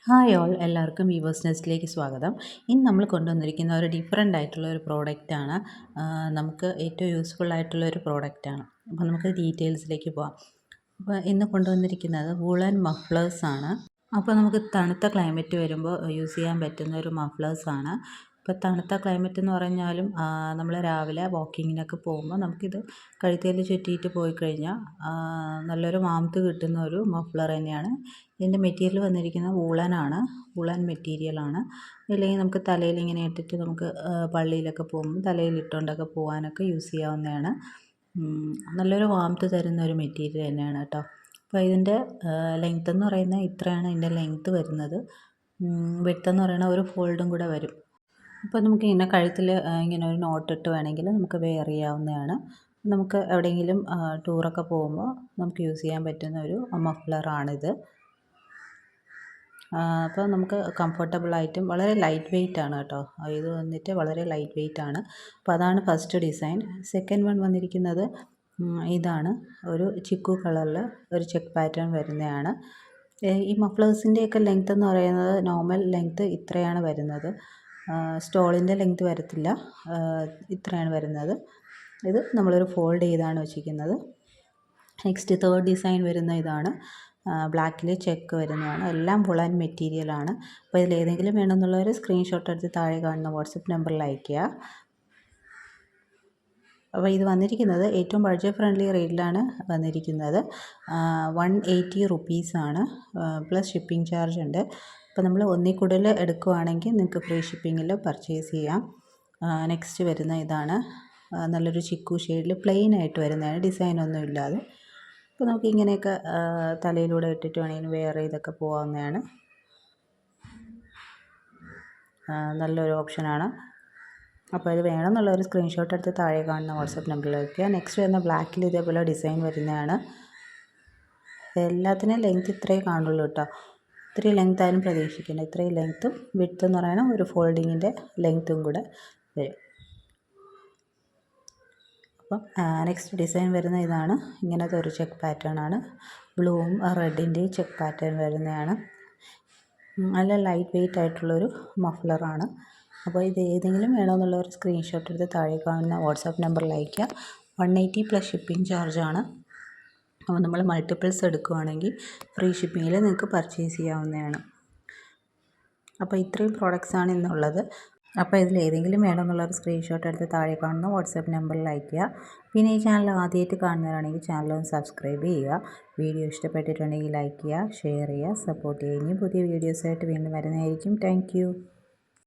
Hi all എല്ലാവർക്കും weavers നെസ്റ്റിലേക്ക് സ്വാഗതം. ഇന്ന് നമ്മൾ കൊണ്ടുവന്നിരിക്കുന്ന ഒരു ഡിഫറെൻ്റ് ആയിട്ടുള്ള ഒരു പ്രോഡക്റ്റാണ്. നമുക്ക് ഏറ്റവും യൂസ്ഫുൾ ആയിട്ടുള്ള ഒരു പ്രോഡക്റ്റാണ്. അപ്പോൾ നമുക്ക് ഡീറ്റെയിൽസിലേക്ക് പോകാം. അപ്പോൾ ഇന്ന് കൊണ്ടുവന്നിരിക്കുന്നത് വൂളൻ മഫ്ലേഴ്സാണ്. അപ്പോൾ നമുക്ക് തണുത്ത ക്ലൈമറ്റ് വരുമ്പോൾ യൂസ് ചെയ്യാൻ പറ്റുന്ന ഒരു മഫ്ലേഴ്സാണ്. ഇപ്പോൾ തണുത്ത ക്ലൈമറ്റ് എന്ന് പറഞ്ഞാലും നമ്മൾ രാവിലെ വാക്കിങ്ങിനൊക്കെ പോകുമ്പോൾ നമുക്കിത് കഴുത്തിൽ ചുറ്റിയിട്ട് പോയി കഴിഞ്ഞാൽ നല്ലൊരു വാംത്ത് കിട്ടുന്ന ഒരു മഫ്ലർ തന്നെയാണ്. ഇതിൻ്റെ മെറ്റീരിയൽ വന്നിരിക്കുന്നത് വൂളനാണ്, വൂളൻ മെറ്റീരിയലാണ്. ഇല്ലെങ്കിൽ നമുക്ക് തലയിൽ ഇങ്ങനെ ഇട്ടിട്ട് നമുക്ക് പള്ളിയിലൊക്കെ പോകുമ്പോൾ തലയിൽ ഇട്ടുകൊണ്ടൊക്കെ പോകാനൊക്കെ യൂസ് ചെയ്യാവുന്നതാണ്. നല്ലൊരു വാംത്ത് തരുന്ന ഒരു മെറ്റീരിയൽ തന്നെയാണ് കേട്ടോ. അപ്പോൾ ഇതിൻ്റെ ലെങ്ത്ത് എന്ന് പറയുന്നത് ഇത്രയാണ് ഇതിൻ്റെ ലെങ്ത്ത് വരുന്നത്. വിഡ്ത്ത് എന്ന് പറയുന്നത് ഒരു ഫോൾഡും കൂടെ വരും. അപ്പോൾ നമുക്ക് ഇങ്ങനെ കഴുത്തിൽ ഇങ്ങനെ ഒരു നോട്ടിട്ട് വേണമെങ്കിൽ നമുക്ക് വെയർ ചെയ്യാവുന്നതാണ്. നമുക്ക് എവിടെയെങ്കിലും ടൂറൊക്കെ പോകുമ്പോൾ നമുക്ക് യൂസ് ചെയ്യാൻ പറ്റുന്ന ഒരു മഫ്ലറാണിത്. അപ്പോൾ നമുക്ക് കംഫർട്ടബിളായിട്ടും വളരെ ലൈറ്റ് വെയ്റ്റ് ആണ് കേട്ടോ. ഇത് വന്നിട്ട് വളരെ ലൈറ്റ് വെയ്റ്റ് ആണ്. അപ്പോൾ അതാണ് ഫസ്റ്റ് ഡിസൈൻ. സെക്കൻഡ് വൺ വന്നിരിക്കുന്നത് ഇതാണ്. ഒരു ചിക്കു കളറിൽ ഒരു ചെക്ക് പാറ്റേൺ വരുന്നതാണ്. ഈ മഫ്ലേഴ്സിൻ്റെയൊക്കെ ലെങ്ത്ത് എന്ന് പറയുന്നത് നോർമൽ ലെങ്ത്ത് ഇത്രയാണ് വരുന്നത്. സ്റ്റോളിൻ്റെ ലെങ്ത്ത് വരത്തില്ല, ഇത്രയാണ് വരുന്നത്. ഇത് നമ്മളൊരു ഫോൾഡ് ചെയ്താണ് വെച്ചിരിക്കുന്നത്. നെക്സ്റ്റ് തേർഡ് ഡിസൈൻ വരുന്ന ഇതാണ്. ബ്ലാക്കിൽ ചെക്ക് വരുന്നതാണ്. എല്ലാം വുളൻ മെറ്റീരിയലാണ്. അപ്പോൾ ഇതിലേതെങ്കിലും വേണമെന്നുള്ളവർ സ്ക്രീൻഷോട്ട് എടുത്ത് താഴെ കാണുന്ന വാട്സപ്പ് നമ്പറിൽ അയയ്ക്കുക. അപ്പോൾ ഇത് വന്നിരിക്കുന്നത് ഏറ്റവും ബഡ്ജറ്റ് ഫ്രണ്ട്ലി റേറ്റിലാണ് വന്നിരിക്കുന്നത്. 180 റുപ്പീസാണ്, പ്ലസ് ഷിപ്പിംഗ് ചാർജ് ഉണ്ട്. അപ്പോൾ നമ്മൾ ഒന്നിൽ കൂടുതൽ എടുക്കുവാണെങ്കിൽ നിങ്ങൾക്ക് ഫ്രീ ഷിപ്പിങ്ങിൽ പർച്ചേസ് ചെയ്യാം. നെക്സ്റ്റ് വരുന്ന ഇതാണ്. നല്ലൊരു ചിക്കു ഷെയ്ഡിൽ പ്ലെയിൻ ആയിട്ട് വരുന്നതാണ്, ഡിസൈനൊന്നും ഇല്ലാതെ. അപ്പോൾ നമുക്ക് ഇങ്ങനെയൊക്കെ തലയിലൂടെ ഇട്ടിട്ട് വേണമെങ്കിൽ വെയർ ചെയ്തൊക്കെ പോകാവുന്നതാണ്. നല്ലൊരു ഓപ്ഷനാണ്. അപ്പോൾ ഇത് വേണമെന്നുള്ളൊരു സ്ക്രീൻഷോട്ട് എടുത്ത് താഴെ കാണുന്ന വാട്സപ്പ് നമ്പറിൽ വയ്ക്കുക. നെക്സ്റ്റ് വരുന്ന ബ്ലാക്കിൽ ഇതേപോലെ ഡിസൈൻ വരുന്നതാണ്. എല്ലാത്തിനും ലെങ്ത്ത് ഇത്രയേ കാണുള്ളൂ കേട്ടോ. ഇത്രയും ലെങ്ത്ത് ആയാലും പ്രതീക്ഷിക്കേണ്ട. ഇത്രയും ലെങ്ത്തും വിഡ്ത്ത് എന്ന് പറയുന്നത് ഒരു ഫോൾഡിങ്ങിൻ്റെ ലെങ്ത്തും കൂടെ വരും. അപ്പം നെക്സ്റ്റ് ഡിസൈൻ വരുന്ന ഇതാണ്. ഇങ്ങനത്തെ ഒരു ചെക്ക് പാറ്റേൺ ആണ്. ബ്ലൂവും റെഡിൻ്റെയും ചെക്ക് പാറ്റേൺ വരുന്നതാണ്. നല്ല ലൈറ്റ് വെയ്റ്റ് ആയിട്ടുള്ളൊരു മഫ്ലറാണ്. അപ്പോൾ ഇത് ഏതെങ്കിലും വേണമെന്നുള്ളവർ സ്ക്രീൻഷോട്ട് എടുത്ത് താഴെ കാണുന്ന വാട്സാപ്പ് നമ്പറിൽ അയയ്ക്കുക. 180 പ്ലസ് ഷിപ്പിംഗ് ചാർജാണ്. അപ്പോൾ നമ്മൾ മൾട്ടിപ്പിൾസ് എടുക്കുകയാണെങ്കിൽ ഫ്രീ ഷിപ്പിങ്ങിൽ നിങ്ങൾക്ക് പർച്ചേസ് ചെയ്യാവുന്നതാണ്. അപ്പോൾ ഇത്രയും പ്രോഡക്റ്റ്സാണ് ഇന്നുള്ളത്. അപ്പോൾ ഇതിൽ ഏതെങ്കിലും വേണമെന്നുള്ളൊരു സ്ക്രീൻഷോട്ട് എടുത്ത് താഴെ കാണുന്ന വാട്സാപ്പ് നമ്പറിൽ അയയ്ക്കുക. പിന്നെ ഈ ചാനൽ ആദ്യമായിട്ട് കാണുന്നവരാണെങ്കിൽ ചാനൽ ഒന്ന് സബ്സ്ക്രൈബ് ചെയ്യുക. വീഡിയോ ഇഷ്ടപ്പെട്ടിട്ടുണ്ടെങ്കിൽ ലൈക്ക് ചെയ്യുക, ഷെയർ ചെയ്യുക, സപ്പോർട്ട് ചെയ്യുക. ഇനി പുതിയ വീഡിയോസായിട്ട് വീണ്ടും വരുന്നതായിരിക്കും. താങ്ക്